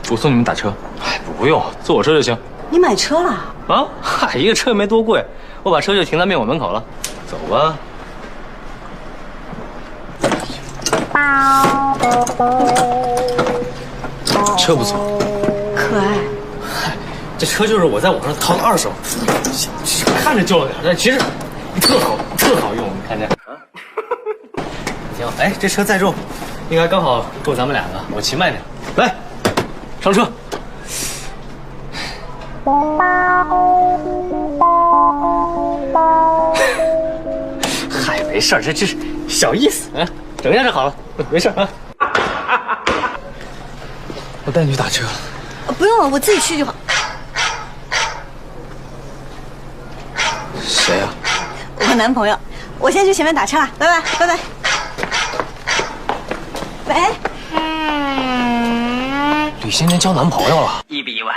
我送你们打车。哎，不用，坐我车就行。你买车了？啊，嗨，一个车也没多贵，我把车就停在面馆门口了。走吧。车不错，可爱。嗨，这车就是我在网上淘的二手，看着旧了点，但其实特好用，你看见？行，哎，这车载重应该刚好够咱们两个，我骑慢点。来，上车。嗨，没事儿，这是小意思啊，整一下就好了，没事啊。我带你去打车。不用了，我自己去就好。谁呀？我男朋友，我先去前面打车了，拜拜，拜拜。喂，吕先生交男朋友了？意不意外？